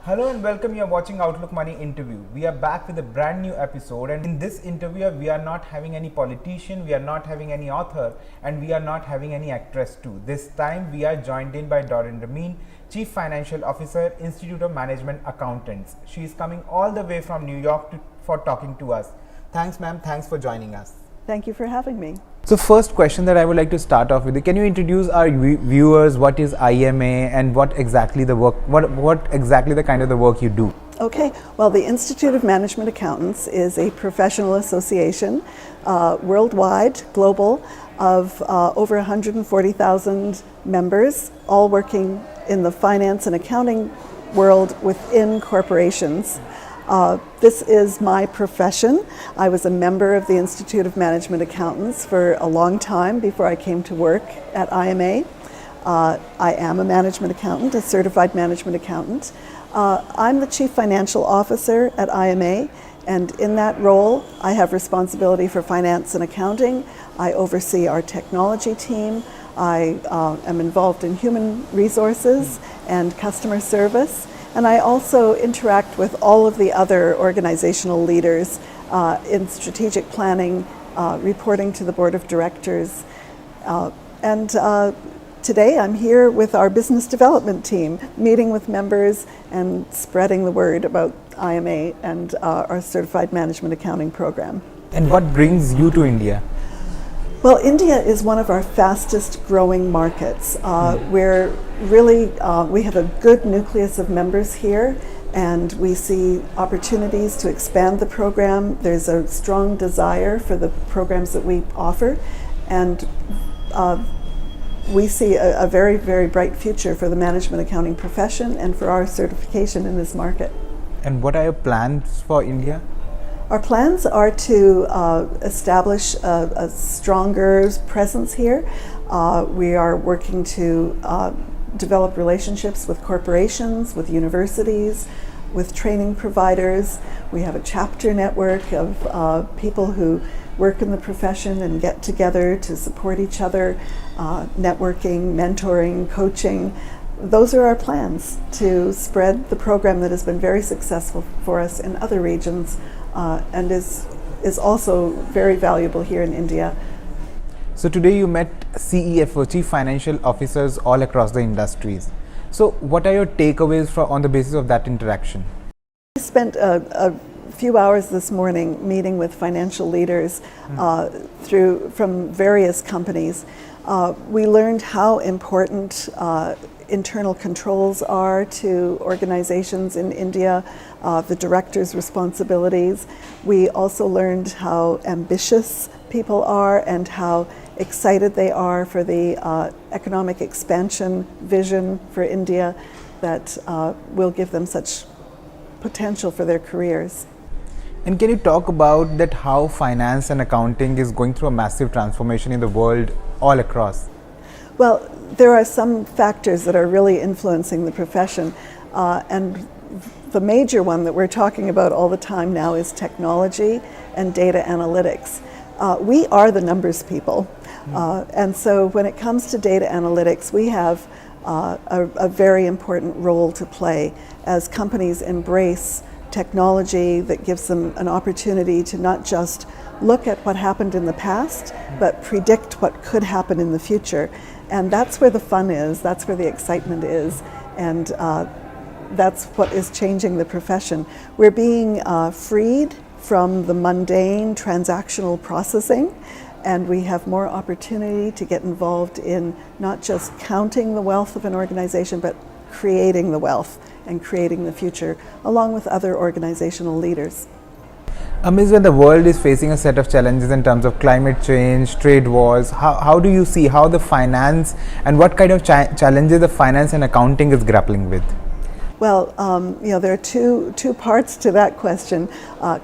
Hello and welcome. You are watching Outlook Money interview. We are back with a brand new episode, and in this interview we are not having any politician, we are not having any author, and we are not having any actress too. This time we are joined in by Doreen Remmen, Chief Financial Officer, Institute of Management Accountants. She is coming all the way from New York for talking to us. Thanks ma'am, thanks for joining us. Thank you for having me. So first question that I would like to start off with, can you introduce our viewers what is IMA and what exactly the work, what exactly the kind of the work you do? Okay, well, the Institute of Management Accountants is a professional association, worldwide, global, of over 140,000 members, all working in the finance and accounting world within corporations. This is my profession. I was a member of the Institute of Management Accountants for a long time before I came to work at IMA. I am a management accountant, a certified management accountant. I'm the Chief Financial Officer at IMA, and in that role I have responsibility for finance and accounting. I oversee our technology team. I am involved in human resources and customer service. And I also interact with all of the other organizational leaders in strategic planning, reporting to the board of directors. And today I'm here with our business development team, meeting with members and spreading the word about IMA and our certified management accounting program. And what brings you to India? Well, India is one of our fastest growing markets. We're really, we have a good nucleus of members here, and we see opportunities to expand the program. There's a strong desire for the programs that we offer, and we see a very, very bright future for the management accounting profession and for our certification in this market. And what are your plans for India? Our plans are to establish a stronger presence here. We are working to develop relationships with corporations, with universities, with training providers. We have a chapter network of people who work in the profession and get together to support each other, networking, mentoring, coaching. Those are our plans to spread the program that has been very successful for us in other regions and is also very valuable here in India. So today you met CEFO, Chief Financial Officers all across the industries. So what are your takeaways on the basis of that interaction? I spent a few hours this morning meeting with financial leaders from various companies. We learned how important internal controls are to organizations in India, the directors' responsibilities. We also learned how ambitious people are and how excited they are for the economic expansion vision for India that will give them such potential for their careers. And can you talk about that how finance and accounting is going through a massive transformation in the world all across? Well, there are some factors that are really influencing the profession, and the major one that we're talking about all the time now is technology and data analytics. We are the numbers people, and so when it comes to data analytics, we have a very important role to play as companies embrace technology that gives them an opportunity to not just look at what happened in the past, but predict what could happen in the future. And that's where the fun is, that's where the excitement is, and that's what is changing the profession. We're being freed from the mundane transactional processing, and we have more opportunity to get involved in not just counting the wealth of an organization, but creating the wealth and creating the future, along with other organizational leaders. Amidst when the world is facing a set of challenges in terms of climate change, trade wars, how do you see how the finance and what kind of challenges the finance and accounting is grappling with? Well, there are two parts to that question.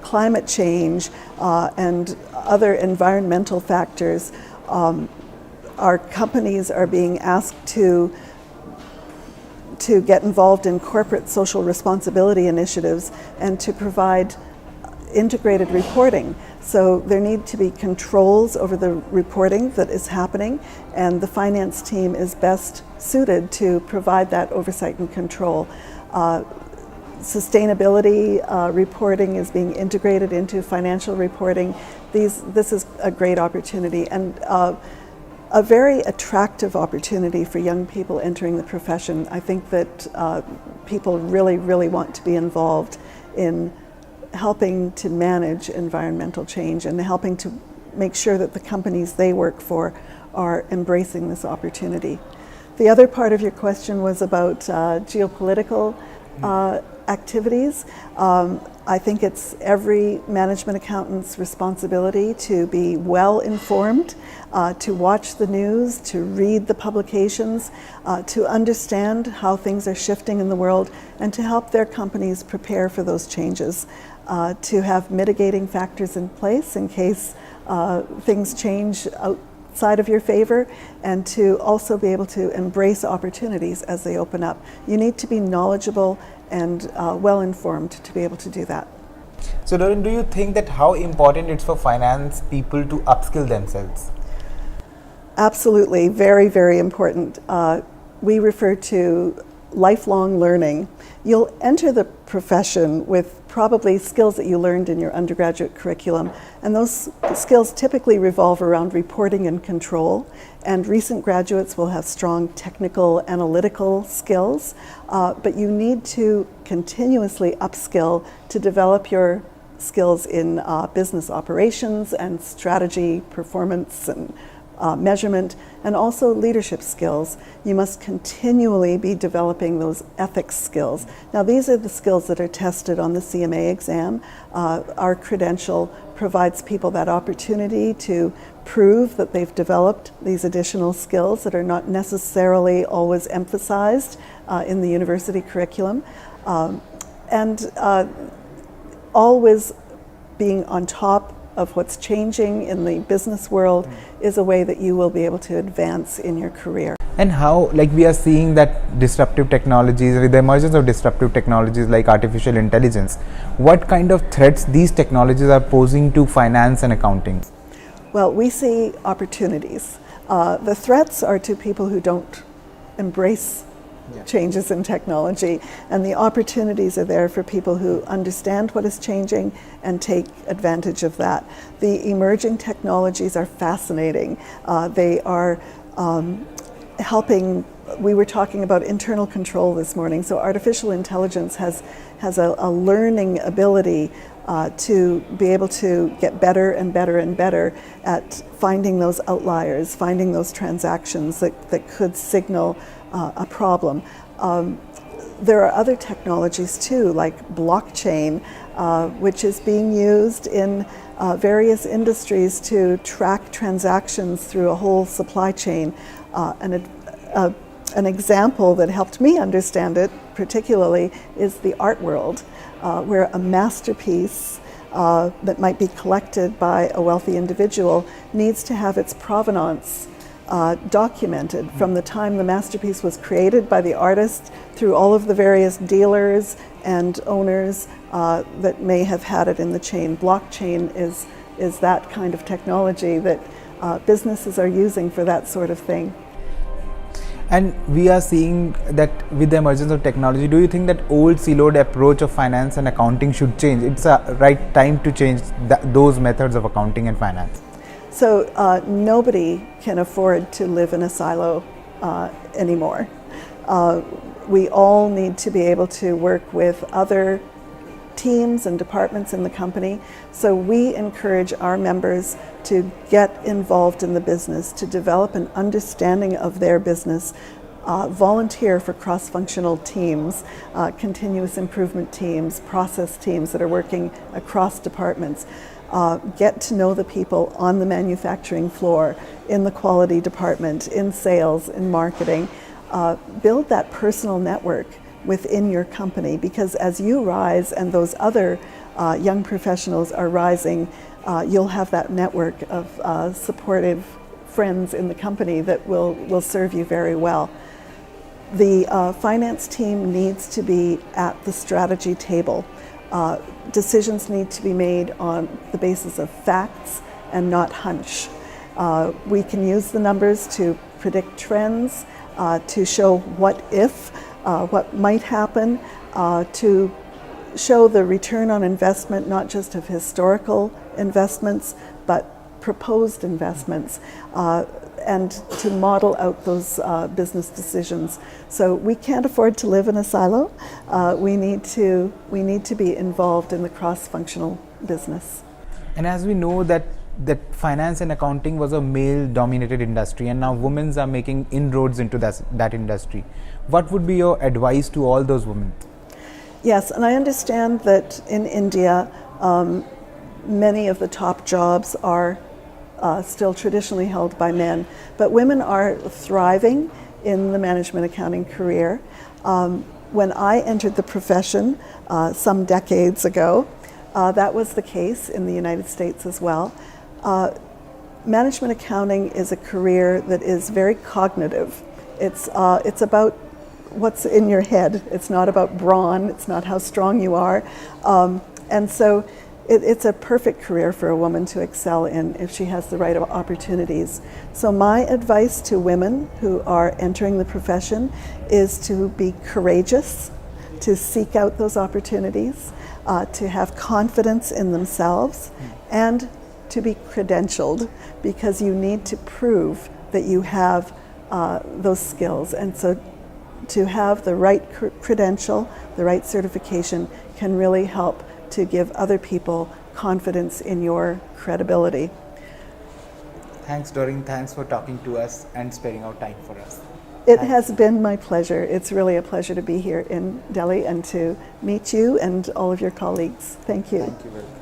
Climate change and other environmental factors. Our companies are being asked to get involved in corporate social responsibility initiatives and to provide integrated reporting. So there need to be controls over the reporting that is happening, and the finance team is best suited to provide that oversight and control. sustainability reporting is being integrated into financial reporting. This is a great opportunity and a very attractive opportunity for young people entering the profession. I think that people really want to be involved in helping to manage environmental change and helping to make sure that the companies they work for are embracing this opportunity. The other part of your question was about geopolitical activities. I think it's every management accountant's responsibility to be well informed, to watch the news, to read the publications, to understand how things are shifting in the world, and to help their companies prepare for those changes, to have mitigating factors in place in case things change outside of your favor, and to also be able to embrace opportunities as they open up. You need to be knowledgeable and well informed to be able to do that. So Doreen, do you think that how important it's for finance people to upskill themselves? Absolutely, very important. We refer to lifelong learning. You'll enter the profession with probably skills that you learned in your undergraduate curriculum, and those skills typically revolve around reporting and control, and recent graduates will have strong technical, analytical skills, but you need to continuously upskill to develop your skills in business operations and strategy, performance, and measurement, and also leadership skills. You must continually be developing those ethics skills. Now, these are the skills that are tested on the CMA exam. Our credential provides people that opportunity to prove that they've developed these additional skills that are not necessarily always emphasized in the university curriculum. And always being on top of what's changing in the business world is a way that you will be able to advance in your career. And how, like we are seeing that disruptive technologies, with the emergence of disruptive technologies like artificial intelligence, what kind of threats these technologies are posing to finance and accounting? Well, we see opportunities. The threats are to people who don't embrace changes in technology, and the opportunities are there for people who understand what is changing and take advantage of that. The emerging technologies are fascinating. They are helping. We were talking about internal control this morning, so artificial intelligence has a learning ability to be able to get better and better at finding those outliers, finding those transactions that could signal a problem. There are other technologies too, like blockchain, which is being used in various industries to track transactions through a whole supply chain. An example that helped me understand it particularly is the art world, where a masterpiece that might be collected by a wealthy individual needs to have its provenance documented from the time the masterpiece was created by the artist through all of the various dealers and owners that may have had it in the chain. Blockchain is that kind of technology that businesses are using for that sort of thing. And we are seeing that with the emergence of technology, do you think that old siloed approach of finance and accounting should change? It's a right time to change those methods of accounting and finance. So nobody can afford to live in a silo anymore. We all need to be able to work with other teams and departments in the company. So we encourage our members to get involved in the business, to develop an understanding of their business, volunteer for cross-functional teams, continuous improvement teams, process teams that are working across departments. Get to know the people on the manufacturing floor, in the quality department, in sales, in marketing. Build that personal network within your company, because as you rise and those other young professionals are rising, you'll have that network of supportive friends in the company that will serve you very well. The finance team needs to be at the strategy table. Decisions need to be made on the basis of facts and not hunch. We can use the numbers to predict trends, to show what if, what might happen, to show the return on investment, not just of historical investments, but proposed investments, and to model out those business decisions. So we can't afford to live in a silo. We need to be involved in the cross-functional business. And as we know that finance and accounting was a male-dominated industry, and now women are making inroads into that industry. What would be your advice to all those women? Yes, and I understand that in India, many of the top jobs are still traditionally held by men, but women are thriving in the management accounting career. When I entered the profession some decades ago, that was the case in the United States as well. Management accounting is a career that is very cognitive. It's about what's in your head. It's not about brawn. It's not how strong you are. And so it's a perfect career for a woman to excel in if she has the right opportunities. So my advice to women who are entering the profession is to be courageous, to seek out those opportunities, to have confidence in themselves, and to be credentialed, because you need to prove that you have those skills. And so to have the right credential, the right certification, can really help to give other people confidence in your credibility. Thanks, Doreen. Thanks for talking to us and sparing out time for us. It has been my pleasure. It's really a pleasure to be here in Delhi and to meet you and all of your colleagues. Thank you. Thank you very much.